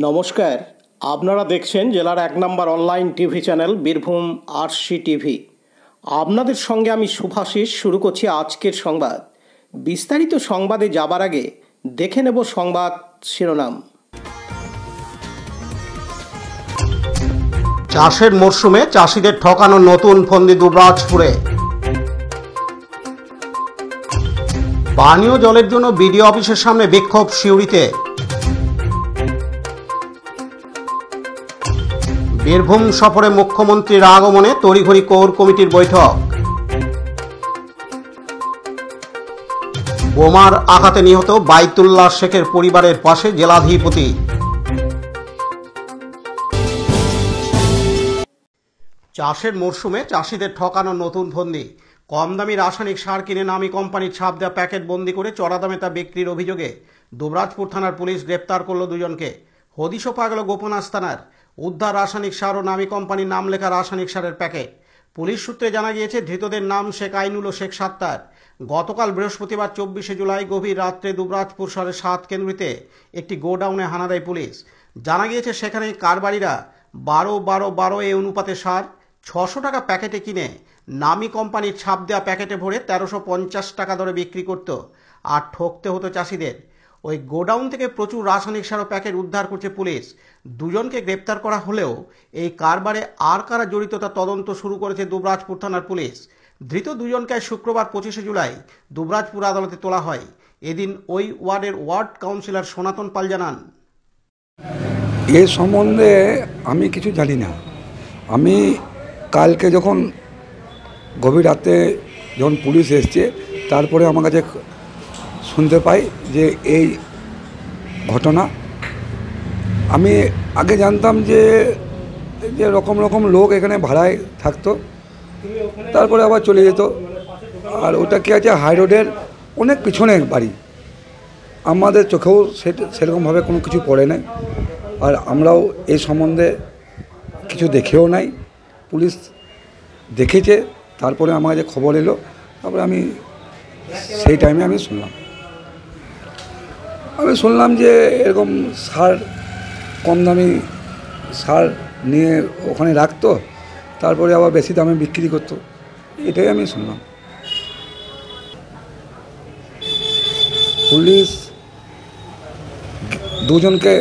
নমস্কার, আপনারা দেখছেন জেলার 1 নম্বর online TV channel Birbhum RC TV. আপনাদের সঙ্গে আমি শুভাশিস। শুরু করছি আজকের সংবাদ। বিস্তারিত সংবাদে যাবার আগে দেখে নেব সংবাদ শিরোনাম। চাষের মরশুমে চাষিদের ঠকানো নতুন ফন্দি দুবরাজপুরে। পানীয় জলের জন্য বিডিও অফিসের সামনে বিক্ষোভ সিউড়িতে। বীরভূম সফরে মুখ্যমন্ত্রীর আগমনে তড়িঘড়ি কোর কমিটির বৈঠক। বোমার আঘাতে নিহত বাইতুল্লাহ শেখের পরিবারের পাশে জেলাধিপতি। চাষের মরশুমে চাষিদের ঠকানো নতুন ফন্দি। কম দামি রাসায়নিক সার কিনে নামি কোম্পানির ছাপ দেওয়া প্যাকেট বন্দি করে চড়া দামে তা বিক্রির অভিযোগে দুবরাজপুর থানার পুলিশ গ্রেপ্তার করল দুজনকে। হদিশও পাওয়া গেল গোপন আস্তানার। উদ্ধার রাসায়নিক সার ও নামী কোম্পানির নাম লেখা রাসায়নিক সারের প্যাকেট। পুলিশ সূত্রে জানা গিয়েছে, ধৃতদের নাম শেখ আইনুল ও শেখ সাত্তার। গতকাল বৃহস্পতিবার 24শে জুলাই গভীর রাত্রে দুবরাজপুর শহরের 7 কেন্দ্রীতে একটি গোডাউনে হানা দেয় পুলিশ। জানা গিয়েছে, সেখানে কারবারিরা 12-12-12 এই অনুপাতে সার 600 টাকা প্যাকেটে কিনে নামী কোম্পানির ছাপ দেওয়া প্যাকেটে ভরে 1350 টাকা দরে বিক্রি করত আর ঠকতে হতো চাষিদের। ওই গোডাউন থেকে প্রচুর রাসায়নিক সার ও প্যাকেট উদ্ধার করছে পুলিশ। দুজনকে গ্রেপ্তার করা হলেও এই কারবারে আর কারা জড়িত তা তদন্ত শুরু করেছে দুবরাজপুর থানার পুলিশ। ধৃত দুজনকে শুক্রবার 25শে জুলাই দুবরাজপুর আদালতে তোলা হয়। এদিন ওই ওয়ার্ডের ওয়ার্ড কাউন্সিলর সনাতন পাল জানান, এ সম্বন্ধে আমি কিছু জানি না। আমি কালকে যখন গভীর রাতে যখন পুলিশ এসছে, তারপরে আমার কাছে শুনতে পাই যে এই ঘটনা। আমি আগে জানতাম যে রকম লোক এখানে ভাড়ায় থাকতো, তারপরে আবার চলে যেত। আর ওটা কি আছে, হাই রোডের অনেক পিছনে বাড়ি। আমাদের চোখেও সেরকমভাবে কোনো কিছু পড়ে নাই, আর আমরাও এই সম্বন্ধে কিছু দেখেও নাই। পুলিশ দেখেছে, তারপরে আমার কাছে খবর এলো, তারপরে আমি সেই টাইমে আমি শুনলাম যে এরকম সার, কম দামি সার নিয়ে ওখানে রাখতো, তারপরে আবার বেশি দামে বিক্রি করতো। এটাই আমি শুনলাম। পুলিশ দুজনকে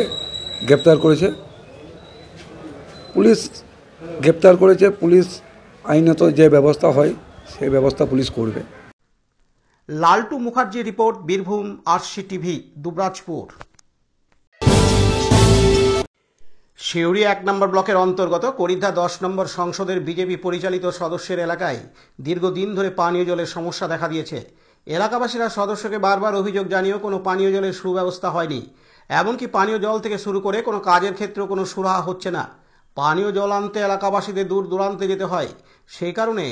গ্রেপ্তার করেছে। পুলিশ আইনত যে ব্যবস্থা হয় সেই ব্যবস্থা পুলিশ করবে। Laltu Mukherjee report, Birbhum RC TV, Dubrajpur. Suri 1 নম্বর ব্লকের অন্তর্গত করিদ্ধা 10 নম্বর সংসদের বিজেপি পরিচালিত সদস্যের এলাকায় দীর্ঘদিন ধরে পানীয় জলের সমস্যা দেখা দিয়েছে। এলাকাবাসীরা সদস্যকে বারবার অভিযোগ জানিয়েও কোনো পানীয় জলের সুব্যবস্থা হয়নি। এমনকি পানীয় জল থেকে শুরু করে কোনো কাজের ক্ষেত্রেও কোনো সুরাহা হচ্ছে না। পানীয় জল আনতে এলাকাবাসীদের দূর দূরান্তে যেতে হয়। সেই কারণে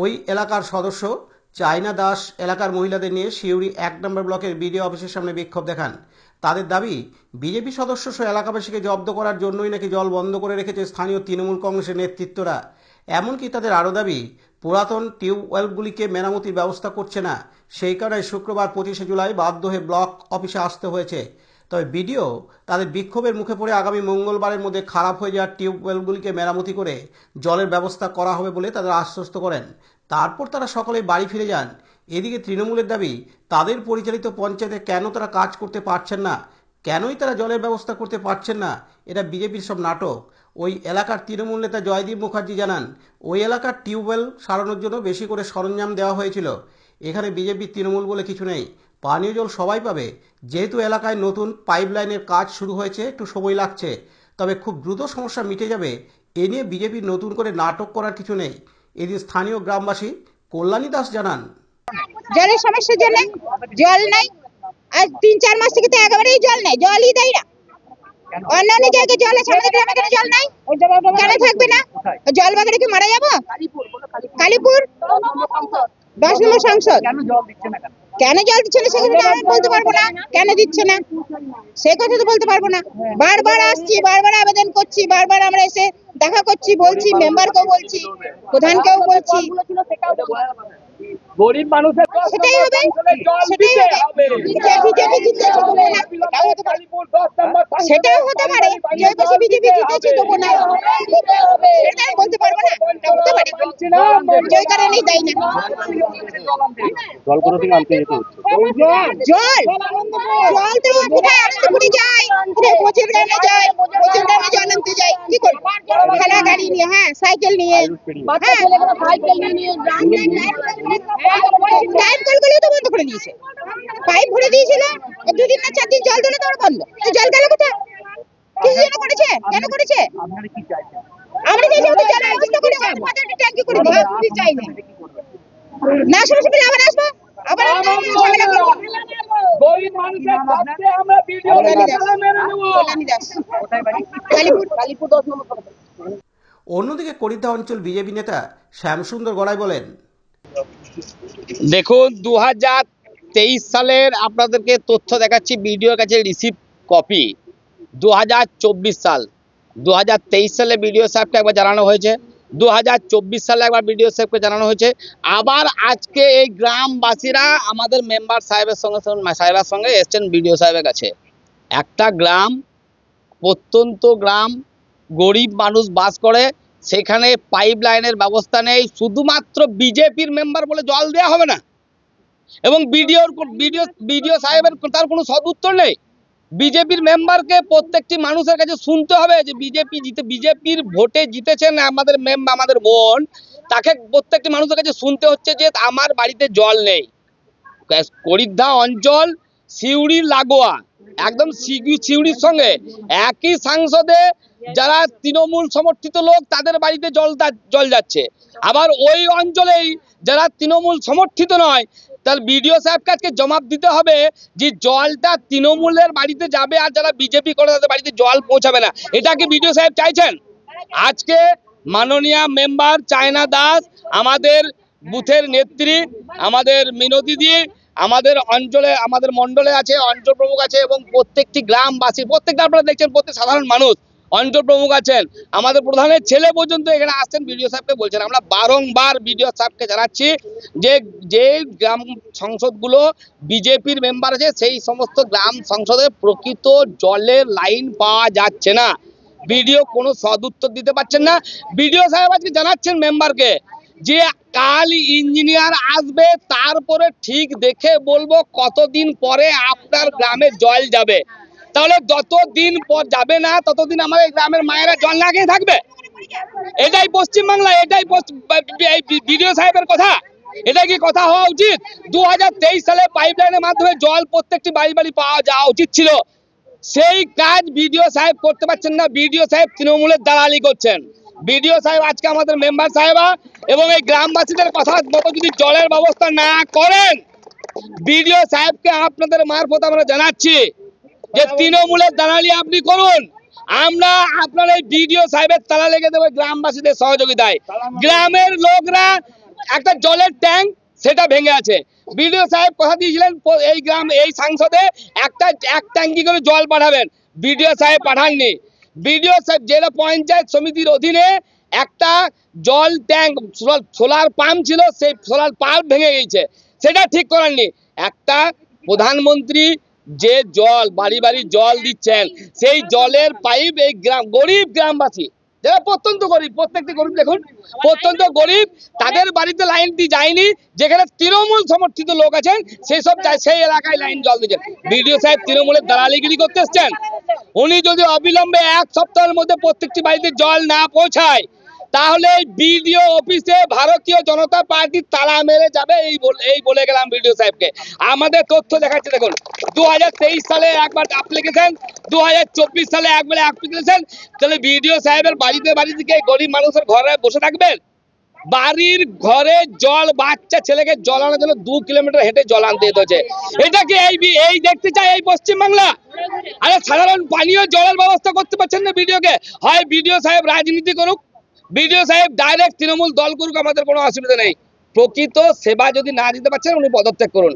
ওই এলাকার সদস্য চাইনা দাস এলাকার মহিলাদের নিয়ে সিউড়ি 1 নম্বর ব্লকের বিডিও অফিসের সামনে বিক্ষোভ দেখান। তাদের দাবি, বিজেপি সদস্য সহ এলাকাবাসীকে জব্দ করার জন্যই নাকি জল বন্ধ করে রেখেছে স্থানীয় তৃণমূল কংগ্রেসের নেতৃত্বরা। এমনকি তাদের আরও দাবি, পুরাতন টিউবওয়েলগুলিকে মেরামতির ব্যবস্থা করছে না। সেই কারণে শুক্রবার 25শে জুলাই বাধ্য হয়ে ব্লক অফিসে আসতে হয়েছে। তবে বিডিও তাদের বিক্ষোভের মুখে পড়ে আগামী মঙ্গলবারের মধ্যে খারাপ হয়ে যাওয়া টিউবওয়েলগুলিকে মেরামতি করে জলের ব্যবস্থা করা হবে বলে তাদের আশ্বস্ত করেন। তারপর তারা সকলে বাড়ি ফিরে যান। এদিকে তৃণমূলের দাবি, তাদের পরিচালিত পঞ্চায়েতে কেন তারা কাজ করতে পারছেন না, কেনই তারা জলের ব্যবস্থা করতে পারছেন না, এটা বিজেপির সব নাটক। ওই এলাকার তৃণমূল নেতা জয়দীপ মুখার্জি জানান, ওই এলাকার টিউবওয়েল সারানোর জন্য বেশি করে সরঞ্জাম দেওয়া হয়েছিল। এখানে বিজেপির তৃণমূল বলে কিছু নেই, পানীয় জল সবাই পাবে। যেহেতু এলাকায় নতুন পাইপলাইনের কাজ শুরু হয়েছে, একটু সময় লাগছে, তবে খুব দ্রুত সমস্যা মিটে যাবে। এ নিয়ে বিজেপির নতুন করে নাটক করার কিছু নেই। এদিন স্থানীয় গ্রামবাসী কল্যাণী দাস জানান, জলের সমস্যার জন্য জল নাই। আজ 3-4 মাস থেকে তো একেবারেই জল নাই, জলই দেয় না। অন্যান্য জায়গায় জল আছে, আমাদের গ্রামে কেন জল নাই? কেন থাকবে না? জল বাগানে কি মারা যাবো? কালীপুর 10 নম্বর সংসদ কেন জল দিচ্ছে না সেখানে আমি বলতে পারবো না। কেন দিচ্ছে না সে কথা তো বলতে পারবো না। বারবার আসছি, বারবার আবেদন করছি, বারবার আমরা এসে দেখা করছি, বলছি মেম্বারকেও বলছি, প্রধানকেও বলছি, গরিব মানুষের সেটাই হবে, সেটাই হবে। বিজেপি জিতেছে দেবো না, এটাও হতে পারে, সেটাও হতে পারে যে বেশি বিজেপি জিতেছে দেবো না, সেটা আমি বলতে পারবো না, এটা হতে পারে, জয় কারণেই দেয় না। জল কোথা থেকে আনতে যেতে হচ্ছে? জল জল তো কোথায় আনন্দপুরে যায়, কোচের গ্রামে যায়, কোচের গ্রামে জল আনতে যায়, কি করবো, খেলা গাড়ি নিয়ে, হ্যাঁ সাইকেল নিয়ে, হ্যাঁ টাইম কলগুলো তো বন্ধ করে দিয়েছে, পাইপ ভরে দিয়েছিল, 2 দিন না 4 দিন জল দিলে তো আবার বন্ধ, তো জল গেল কোথায়, কিছু জন্য করেছে, কেন করেছে? আপনারা কি চাইছেন? আমরা চাইছি ওদের জলের ব্যবস্থা করে দাও, আমাদের একটা ট্যাঙ্কি করে দাও, আমি চাই না, না সমস্যা পেলে আবার আসবো, আবার ঝামেলা করবো। গরিব মানুষের স্বার্থে আমরা ভিডিও কল্যাণী দাস, মেনে নেব। কল্যাণী দাস, কালীপুর 10 নম্বর। অন্যদিকে করিদ্ধা অঞ্চল বিজেপি নেতা শ্যামসুন্দর গড়াই বলেন, দেখুন 2023 সালের আপনাদেরকে তথ্য দেখাচ্ছি, বিডিওর কাছে রিসিভ কপি। 2024 সাল, 2023 সালে বিডিও সাহেবকে একবার জানানো হয়েছে, 2024 সালে একবার বিডিও সাহেবকে জানানো হয়েছে, আবার আজকে এই গ্রামবাসীরা আমাদের মেম্বার সাহেবের সঙ্গে এসছেন বিডিও সাহেবের কাছে। একটা গ্রাম, প্রত্যন্ত গ্রাম, গরিব মানুষ বাস করে, সেখানে পাইপ লাইনের ব্যবস্থা নেই, শুধুমাত্র বিজেপির মেম্বার বলে জল দেওয়া হবে না, এবং বিডিও সাহেবের তার কোনো সদুত্তর নেই। বিজেপির মেম্বারকে প্রত্যেকটি মানুষের কাছে শুনতে হবে যে বিজেপির ভোটে জিতেছেন আমাদের বোন, তাকে প্রত্যেকটি মানুষের কাছে শুনতে হচ্ছে যে আমার বাড়িতে জল নেই। করিদ্ধা অঞ্চল সিউড়ির লাগোয়া, একদম সিউড়ির সঙ্গে একই সাংসদে যারা তৃণমূল সমর্থিত লোক, তাদের বাড়িতে জল যাচ্ছে। আবার ওই অঞ্চলেই যারা তৃণমূল সমর্থিত নয়, তার বিডিও সাহেবকে আজকে জবাব দিতে হবে যে জলটা তৃণমূলের বাড়িতে যাবে, আর যারা বিজেপি করে তাদের বাড়িতে জল পৌঁছাবে না। এটা কি বিডিও সাহেব চাইছেন? আজকে মাননীয় মেম্বার চায়না দাস, আমাদের বুথের নেত্রী, আমাদের মিনতি দি, আমাদের অঞ্চলে, আমাদের মন্ডলে আছে, অঞ্চল প্রমুখ আছে, এবং প্রত্যেকটি গ্রামবাসী, প্রত্যেকটা আপনারা দেখছেন, প্রত্যেক সাধারণ মানুষ, অঞ্চল প্রমুখ আছেন, আমাদের প্রধানের ছেলে পর্যন্ত এখানে আসছেন, বিডিও সাহেবকে বলছেন। আমরা বারংবার বিডিও সাহেবকে জানাচ্ছি যে গ্রাম সংসদগুলো বিজেপির মেম্বার আছে, সেই সমস্ত গ্রাম সংসদে প্রকৃত জলের লাইন পাওয়া যাচ্ছে না। বিডিও কোনো সদুত্তর দিতে পারছেন না। বিডিও সাহেব আজকে জানাচ্ছেন মেম্বারকে যে কাল ইঞ্জিনিয়ার আসবে, তারপরে ঠিক দেখে বলবো কতদিন পরে আপনার গ্রামে জল যাবে। তাহলে যতদিন পর যাবে না, ততদিন আমাদের গ্রামের মায়েরা জল না খেয়ে থাকবে। এটাই পশ্চিমবাংলা, এটাই বিডিও সাহেবের কথা। এটা কি কথা হওয়া উচিত? 2023 সালে পাইপলাইনের মাধ্যমে জল প্রত্যেকটি বাড়ি বাড়ি পাওয়া যাওয়া উচিত ছিল, সেই কাজ বিডিও সাহেব করতে পারছেন না। বিডিও সাহেব তৃণমূলের দালালি করছেন। বিডিও সাহেব আজকে আমাদের মেম্বার সাহেবা এবং এই গ্রামবাসীদের কথা মতো যদি জলের ব্যবস্থা না করেন, বিডিও সাহেবকে আপনাদের মারফত আমরা জানাচ্ছি যে তৃণমূলের দালালি আপনি করুন, আমরা আপনার এই বিডিও সাহেবের তালা লেগে দেবো গ্রামবাসীদের সহযোগিতায়। গ্রামের লোকরা একটা জলের ট্যাঙ্ক, সেটা ভেঙে আছে। বিডিও সাহেব কথা দিয়েছিলেন এই সাংসদে এক ট্যাঙ্কি করে জল পাঠাবেন, বিডিও সাহেব পাঠাননি। বিডিও সাহেব জেলা পঞ্চায়েত সমিতির অধীনে একটা জল ট্যাঙ্ক, সোলার পাম্প ছিল, সেই সোলার পাম্প ভেঙে গেছে, সেটা ঠিক করাননি। একটা প্রধানমন্ত্রী যে জল বাড়ি বাড়ি জল দিচ্ছেন, সেই জলের পাইপ এই গরিব গ্রামবাসী যারা প্রত্যন্ত গরিব, প্রত্যেকটি গরিব দেখুন প্রত্যন্ত গরিব, তাদের বাড়িতে লাইন দিয়ে যায়নি। যেখানে তৃণমূল সমর্থিত লোক আছেন সেই এলাকায় লাইন জল দিচ্ছেন। বিডিও সাহেব তৃণমূলের দালালিগিরি করতে এসছেন। উনি যদি অবিলম্বে 1 সপ্তাহের মধ্যে প্রত্যেকটি বাড়িতে জল না পৌঁছায়, তাহলে বিডিও অফিসে ভারতীয় জনতা পার্টি তালা মেরে যাবে, এই বলে গেলাম বিডিও সাহেবকে। আমাদের তথ্য দেখাচ্ছে, দেখুন 2023 সালে একবার অ্যাপ্লিকেশন, 2024 সালে একবার অ্যাপ্লিকেশন। তাহলে বিডিও সাহেবের বাড়িতে গিয়ে গরিব মানুষের ঘরে বসে থাকবেন? বাড়ির ঘরে জল, বাচ্চা ছেলেকে জল আনার জন্য 2 কিলোমিটার হেঁটে জল আনতে যেতে হচ্ছে। এটা কি এই দেখতে চাই এই পশ্চিমবাংলা? আরে সাধারণ পানীয় জলের ব্যবস্থা করতে পারছেন না বিডিওকে। হয় বিডিও সাহেব রাজনীতি করুক, বিডিও সাহেব ডাইরেক্ট তৃণমূল দল করুক, আমাদের কোনো অসুবিধা নেই। প্রকৃত সেবা যদি না দিতে পারছেন, উনি পদত্যাগ করুন।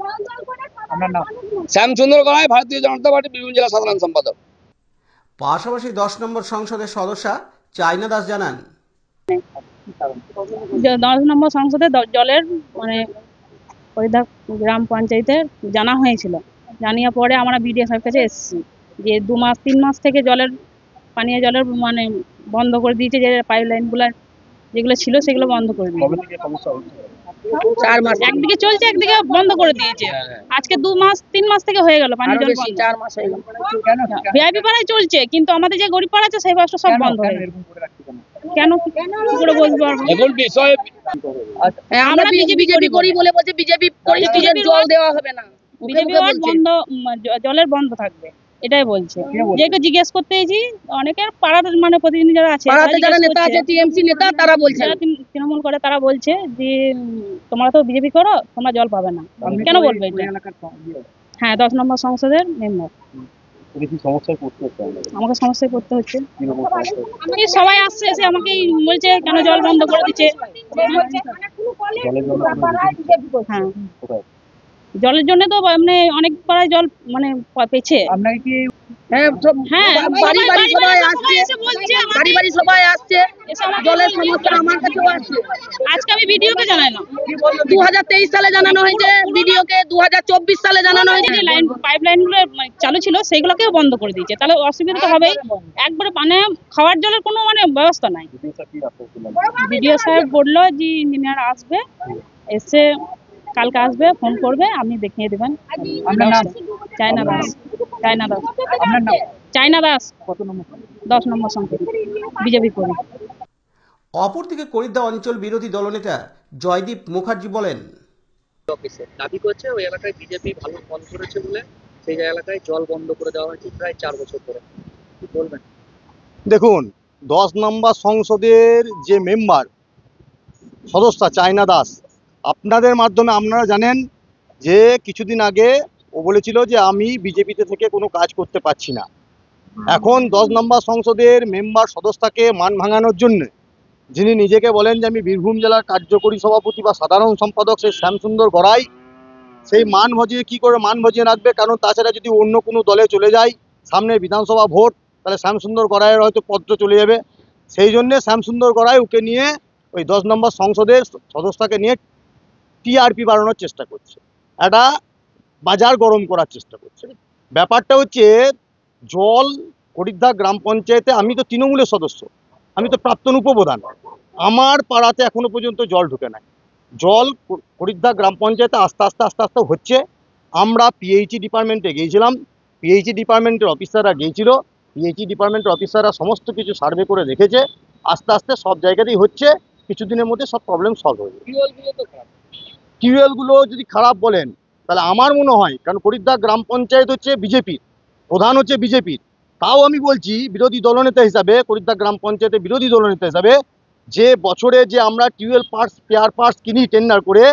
শ্যামসুন্দর গড়াই, ভারতীয় জনতা পার্টি বীরভূম জেলা সাধারণ সম্পাদক। পাশাপাশি 10 নম্বর সংসদের সদস্যা চায়না দাস জানান, 10 নম্বর সংসদে জলের মানে হরিদা গ্রাম পঞ্চায়েতের জানা হয়েছিল। জানিয়ে পরে আমরা বিডিও সাহেবের কাছে এসেছি যে 2 মাস 3 মাস থেকে পানীয় জলের মানে বন্ধ করে দিয়েছে, যে পাইপ লাইনগুলো যেগুলো ছিল সেগুলো বন্ধ করে দিয়েছে। 4 মাস একদিকে চলছে, একদিকে বন্ধ করে দিয়েছে। আজকে 2 মাস 3 মাস থেকে হয়ে গেল পানীয় জল বন্ধ। 4 মাস হয়ে গেল। ভিআইপি পাড়ায় চলছে, কিন্তু আমাদের যে গরিব পাড়া আছে সেই পাশটা সব বন্ধ হয়ে গেছে। কেন কি করে বলতে পারবো? এখন বিষয় আমরা বিজেপি করি বলে বলছে বিজেপি করি, জল দেওয়া হবে না, বিজেপি বন্ধ, জলের বন্ধ থাকবে এটাই বলছে। যেকে জিজ্ঞেস করতে এসেছি, অনেকের পাড়ার মানে প্রতিনিধি যারা আছে, যারা নেতা আছে, টিএমসি নেতা, তারা বলছে, তৃণমূল করে, তারা বলছে যে তোমরা তো বিজেপি করো, তোমরা জল পাবে না। কেন বলবে এটা? হ্যাঁ, 10 নম্বর সংসদের মেম্বার। আমাকে সমস্যায় পড়তে হচ্ছে। সবাই আসছে, এসে আমাকে বলছে কেন জল বন্ধ করে দিচ্ছে। হ্যাঁ, জলের জন্য তো মানে অনেক পাড়ায় জল মানে পেছে। আজকে আমি ভিডিওকে জানালাম, 2023 সালে জানানো হয়েছে, ভিডিওকে 2024 সালে জানানো হয়েছে। লাইন পাইপ লাইনগুলো চালু ছিল, সেগুলোকেও বন্ধ করে দিয়েছে। তাহলে অসুবিধা তো হবেই। একবারে মানে খাওয়ার জলের কোনো মানে ব্যবস্থা নাই। ভিডিও সাহেব বললো যে ইঞ্জিনিয়ার আসবে, এসে কালকে আসবে, ফোন করবে, আপনি দেখিয়ে দেবেন। চায়না দাস। চায়না দাস 10 নম্বর সংসদ বিজেপি করি। অপরদিকে করিদ্দা অঞ্চল বিরোধী দলনেতা জয়দীপ মুখার্জি বলেন, দাবি করছে ওই এলাকায় বিজেপি ভালো ফল করেছে বলে সেই এলাকায় জল বন্ধ করে দেওয়া হয়েছে প্রায় 4 বছর ধরে। কি বলবেন? দেখুন, 10 নম্বর সংসদের যে মেম্বার সদস্যা চায়না দাস, আপনাদের মাধ্যমে আপনারা জানেন যে কিছুদিন আগে ও বলেছিল যে আমি বিজেপিতে থেকে কোনো কাজ করতে পারছি না। এখন 10 নম্বর সংসদের মেম্বার সদস্যকে মান ভাঙানোর জন্য যিনি নিজেকে বলেন যে আমি বীরভূম জেলার কার্যকরী সভাপতি বা সাধারণ সম্পাদক, সেই শ্যামসুন্দর গড়াই, সেই মান ভজিয়ে কী করে মান ভজিয়ে রাখবে? কারণ তাছাড়া যদি অন্য কোনো দলে চলে যায়, সামনে বিধানসভা ভোট, তাহলে শ্যামসুন্দর গড়াইয়ের হয়তো পদটা চলে যাবে। সেই জন্যে শ্যামসুন্দর গড়াই ওকে নিয়ে ওই 10 নম্বর সংসদের সদস্যকে নিয়ে টিআরপি বাড়ানোর চেষ্টা করছে, একটা বাজার গরম করার চেষ্টা করছে। ব্যাপারটা হচ্ছে জল করিদ্দা গ্রাম পঞ্চায়েতে, আমি তো তৃণমূলের সদস্য, আমি তো প্রাক্তন উপপ্রধান, আমার পাড়াতে এখনো পর্যন্ত জল ঢুকে নাই। জল করিদ্দা গ্রাম পঞ্চায়েতে আস্তে আস্তে হচ্ছে। আমরা পিএইচই ডিপার্টমেন্টে গিয়েছিলাম, পিএইচই ডিপার্টমেন্টের অফিসাররা গিয়েছিল, পিএইচই ডিপার্টমেন্টের অফিসাররা সমস্ত কিছু সার্ভে করে দেখেছে, আস্তে আস্তে সব জায়গাতেই হচ্ছে। কিছুদিনের মধ্যে সব প্রবলেম সলভ হয়ে যাবে। টিউবওয়েলগুলো যদি খারাপ বলেন তাহলে আমার মনে হয়, কারণ করিদ্দা গ্রাম পঞ্চায়েত হচ্ছে বিজেপির, প্রধান হচ্ছে বিজেপির, তাও আমি বলছি বিরোধী দলনেতা হিসাবে, করিদ্দা গ্রাম পঞ্চায়েতের বিরোধী দলনেতা হিসাবে, যে বছরে যে আমরা টিউবওয়েল স্পেয়ার পার্টস কিনি টেন্ডার করে,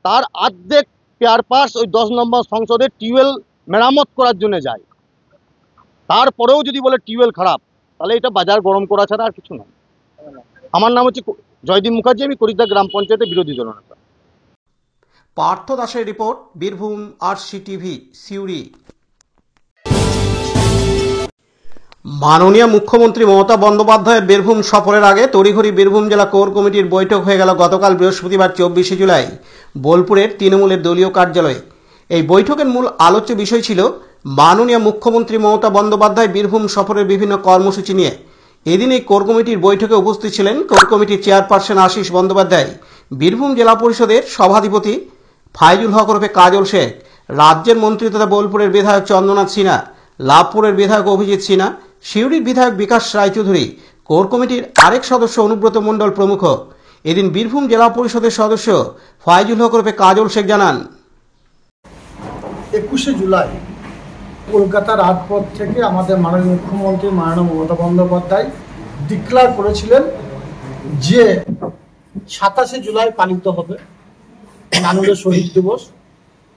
তার অর্ধেক স্পেয়ার পার্টস ওই 10 নম্বর সংসদের টিউবওয়েল মেরামত করার জন্য যায়। তারপরেও যদি বলে টিউবওয়েল খারাপ, তাহলে এটা বাজার গরম করা ছাড়া আর কিছু নয়। আমার নাম হচ্ছে জয়দীপ মুখার্জি, আমি করিদ্দা গ্রাম পঞ্চায়েতের বিরোধী দলনেতা। পার্থ দাসের রিপোর্ট, বীরভূম RCTV, সিউড়ি। মাননীয় মুখ্যমন্ত্রী মমতা বন্দ্যোপাধ্যায়ের বীরভূম সফরের আগে তড়িঘড়ি বীরভূম জেলা কোর কমিটির বৈঠক হয়ে গেল গতকাল বৃহস্পতিবার 24শে জুলাই বোলপুরের তৃণমূলের দলীয় কার্যালয়ে। এই বৈঠকের মূল আলোচ্য বিষয় ছিল মাননীয় মুখ্যমন্ত্রী মমতা বন্দ্যোপাধ্যায় বীরভূম সফরের বিভিন্ন কর্মসূচি নিয়ে। এদিন এই কোর কমিটির বৈঠকে উপস্থিত ছিলেন কোর কমিটির চেয়ারপারসন আশিস বন্দ্যোপাধ্যায়, বীরভূম জেলা পরিষদের সভাধিপতি ফাইজুল হক ওরফে কাজল শেখ, রাজ্যের মন্ত্রী তথা বোলপুরের বিধায়ক চন্দ্রনাথ সিনহা, লাভপুরের বিধায়ক অভিজিৎ সিনহা, সিউড়ির বিধায়ক বিকাশ রায়চৌধুরী, কোর কমিটির আরেক সদস্য অনুব্রত মণ্ডল প্রমুখ। এদিন বীরভূম জেলা পরিষদের সদস্য ফাইজুল হক ওরফে কাজল শেখ জানান, 21শে জুলাই কলকাতার রাজপথ থেকে আমাদের মাননীয় মুখ্যমন্ত্রী মাননীয় মমতা বন্দ্যোপাধ্যায় ডিক্লার করেছিলেন যে 27শে জুলাই পালিত হবে নানুরের শহীদ দিবস,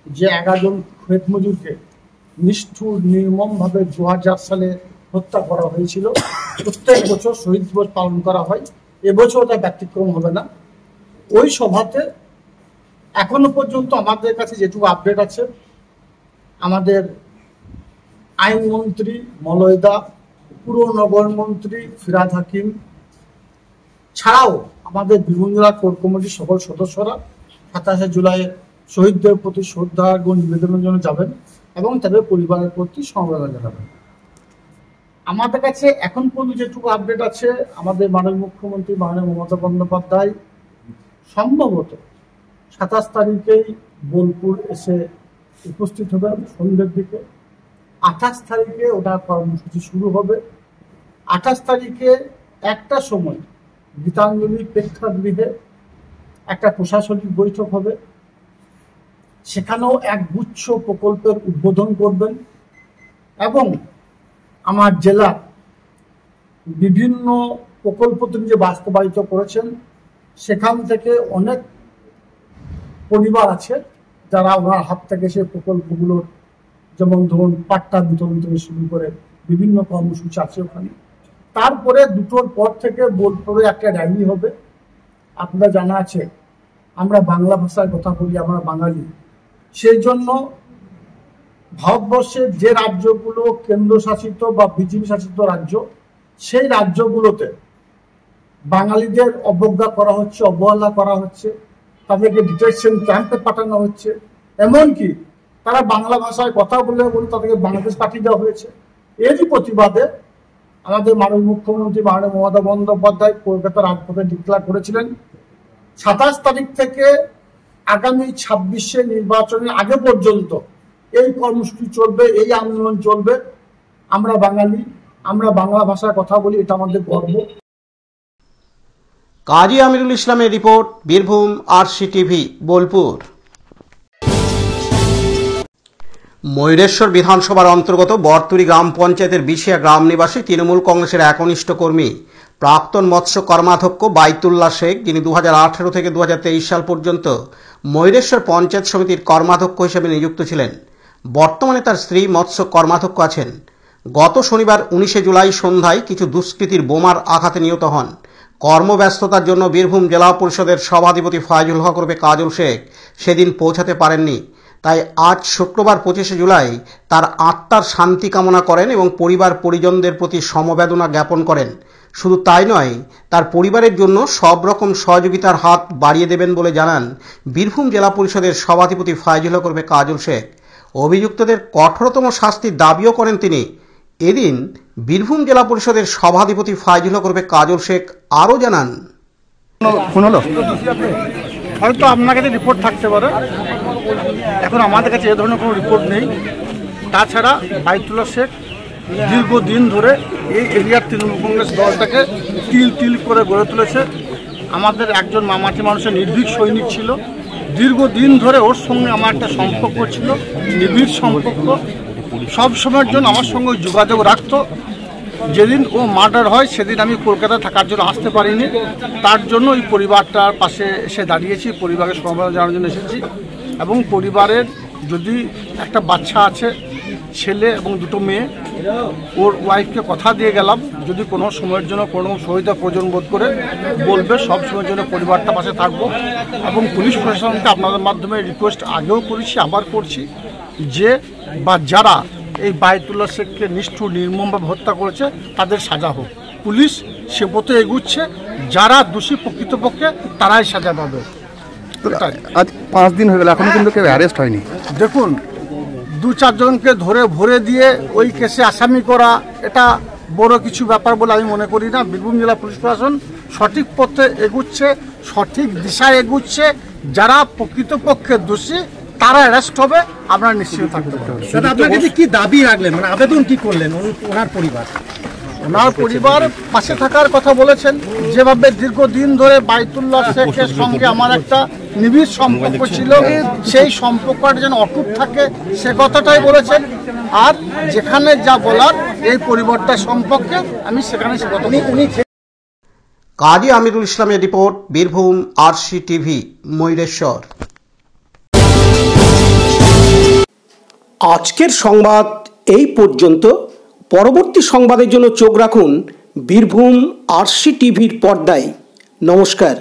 যে 11 জন ক্ষেত মজুরকে নিষ্ঠুর নির্মমভাবে 2000 সালে হত্যা করা হয়েছিল। প্রত্যেক বছর শহীদ দিবস পালন করা হয়, এবছর তা ব্যতিক্রম হবে না। ওই সভাতে এখনো পর্যন্ত আমাদের কাছে যেটুকু আপডেট আছে, আমাদের আইনমন্ত্রী মলয়দা, পুর নগর মন্ত্রী ফিরাদ হাকিম, ছাড়াও আমাদের বীরভূম জেলা কোর কমিটির সকল সদস্যরা 27 জুলাই শহীদদের প্রতি শ্রদ্ধা ও নিবেদনের জন্য যাবেন এবং তাদের পরিবারের প্রতি সমবেদনা জানাবেন। আমাদের কাছে এখন পর্যন্ত যেটুকু আপডেট আছে, আমাদের মাননীয় মুখ্যমন্ত্রী মাননীয় মমতা বন্দ্যোপাধ্যায় সম্ভবত 27 তারিখেই বোলপুর এসে উপস্থিত হবেন সন্ধ্যের দিকে। 28 তারিখে ওনার কর্মসূচি শুরু হবে। 28 তারিখে একটা সময় গীতাঞ্জলি প্রেক্ষাগৃহে একটা প্রশাসনিক বৈঠক হবে, সেখানেও এক গুচ্ছ প্রকল্পের উদ্বোধন করবেন এবং আমার জেলা বিভিন্ন প্রকল্প তিনি যে বাস্তবায়িত করেছেন সেখান থেকে অনেক পরিবার আছে যারা ওনার হাত থেকে সেই প্রকল্পগুলোর, যেমন ধরুন পাট্টা বিতরণ থেকে শুরু করে বিভিন্ন কর্মসূচি আছে ওখানে। তারপরে 2টোর পর থেকে বোলপুরে একটা র্যালি হবে। আপনারা জানা আছে আমরা বাংলা ভাষায় কথা বলি, আমরা বাঙালি, সেই জন্য ভারতবর্ষের যে রাজ্যগুলো কেন্দ্রশাসিত বা বিজেপি শাসিত রাজ্য, সেই রাজ্যগুলোতে বাঙালিদের অবজ্ঞা করা হচ্ছে, অবহেলা করা হচ্ছে, তাদেরকে ডিটেনশন ক্যাম্পে পাঠানো হচ্ছে, এমনকি তারা বাংলা ভাষায় কথা বলে তাদেরকে বাংলাদেশ পাঠিয়ে দেওয়া হয়েছে। এরই প্রতিবাদে আমাদের মাননীয় মুখ্যমন্ত্রী মাননীয় মমতা বন্দ্যোপাধ্যায় কলকাতা রাজপথে ডিক্লেয়ার করেছিলেন 27 তারিখ থেকে আগামী 26শে নির্বাচনের আগে পর্যন্ত এই কর্মসূচি চলবে, এই আন্দোলন চলবে। আমরা বাঙালি, আমরা বাংলা ভাষায় কথা বলি, এটা আমাদের গর্ব। কাজী আমিরুল ইসলামের রিপোর্ট, বীরভূম RCTV, বোলপুর। ময়ূরেশ্বর বিধানসভার অন্তর্গত বরতুরি গ্রাম পঞ্চায়েতের বিশিয়া গ্রাম নিবাসী তৃণমূল কংগ্রেসের একনিষ্ঠ কর্মী প্রাক্তন মৎস্য কর্মাধ্যক্ষ বাইতুল্লাহ শেখ, যিনি 2018 থেকে 2023 সাল পর্যন্ত ময়ূরেশ্বর পঞ্চায়েত সমিতির কর্মাধ্যক্ষ হিসেবে নিযুক্ত ছিলেন। বর্তমানে তার স্ত্রী মৎস্য কর্মাধ্যক্ষ আছেন। গত শনিবার 19 জুলাই সন্ধ্যায় কিছু দুষ্কৃতীর বোমার আঘাতে নিহত হন। কর্মব্যস্ততার জন্য বীরভূম জেলা পরিষদের সভাধিপতি ফায়জুল হক ওরফে কাজল শেখ সেদিন পৌঁছাতে পারেননি। তাই আজ শুক্রবার 25 জুলাই তার আত্মার শান্তি কামনা করেন এবং পরিবার পরিজনদের প্রতি সমবেদনা জ্ঞাপন করেন। শুধু তাই নয়, তার পরিবারের জন্য সব রকম সহযোগিতার হাত বাড়িয়ে দেবেন বলে জানান বীরভূম জেলা পরিষদের সভাধিপতি ফায়জুল হক ওরফে কাজল শেখ। অভিযুক্তদের কঠোরতম শাস্তির দাবিও করেন তিনি। এদিন বীরভূম জেলা পরিষদের সভাধিপতি ফায়জুল হক ওরফে কাজল শেখ আরও জানান, হয়তো আপনার কাছে রিপোর্ট থাকতে পারে, এখন আমাদের কাছে এ ধরনের কোনো রিপোর্ট নেই। তাছাড়া বাইতুল্লাহ শেখ দীর্ঘদিন ধরে এই এরিয়ার তৃণমূল কংগ্রেস দলটাকে তিল তিল করে গড়ে তুলেছে। আমাদের একজন মামাটি মানুষের নির্ভীক সৈনিক ছিল। দীর্ঘদিন ধরে ওর সঙ্গে আমার একটা সম্পর্ক ছিল, নিবিড় সম্পর্ক। সব সময়ের জন্য আমার সঙ্গে যোগাযোগ রাখতো। যেদিন ও মার্ডার হয় সেদিন আমি কলকাতা থাকার জন্য আসতে পারিনি, তার জন্য ওই পরিবারটার পাশে এসে দাঁড়িয়েছি, পরিবারের সমবেদনা জানার জন্য এসেছি। এবং পরিবারের যদি একটা বাচ্চা আছে, ছেলে এবং 2টো মেয়ে, ওর ওয়াইফকে কথা দিয়ে গেলাম যদি কোনো সময়ের জন্য কোনো সহায়তা প্রয়োজন বোধ করে বলবে, সব সময়ের জন্য পরিবারটা পাশে থাকবো। এবং পুলিশ প্রশাসনকে আপনাদের মাধ্যমে রিকোয়েস্ট আগেও করেছি, আবার করছি, যে বা যারা এই বাইতুল্লাহ শেখকে নিষ্ঠুর নির্মমভাবে হত্যা করেছে তাদের সাজা হোক। পুলিশ সে পথে এগুচ্ছে, যারা দোষী প্রকৃতপক্ষে তারাই সাজা পাবে। আজ 5 দিন হয়ে গেল, এখনো কিন্তু কেউ অ্যারেস্ট হয়নি। দেখুন, 2-4 জনকে ধরে ভরে দিয়ে ওই কেসে আসামি করা এটা বড় কিছু ব্যাপার বলে আমি মনে করি না। বীরভূম জেলা পুলিশ প্রশাসন সঠিক পথে এগুচ্ছে, সঠিক দিশায় এগুচ্ছে। যারা প্রকৃতপক্ষে দোষী তারা অ্যারেস্ট হবে, আপনারা নিশ্চিত থাকতে পারবেন। আপনার কাছে কি দাবি রাখলেন, মানে আবেদন কি করলেন ওনার পরিবার? ওনার পরিবার পাশে থাকার কথা বলেছেন। যেভাবে দীর্ঘদিন ধরে বাইতুল্লাহ শেখের সঙ্গে আমার একটা নিবিড় সম্পর্ক ছিল, সেই সম্পর্কটা যেন অটুট থাকে সে কথাটাই বলেছেন। আর যেখানে যা বলার এই পরিবারটা সম্পর্কে আমি সেখানে সে কথা উনি। কাজী আমিরুল ইসলামের রিপোর্ট, বীরভূম RCTV, ময়ূরেশ্বর। আজকের সংবাদ এই পর্যন্ত। পরবর্তী সংবাদের জন্য চোখ রাখুন বীরভূম RCTVর পর্দায়। নমস্কার।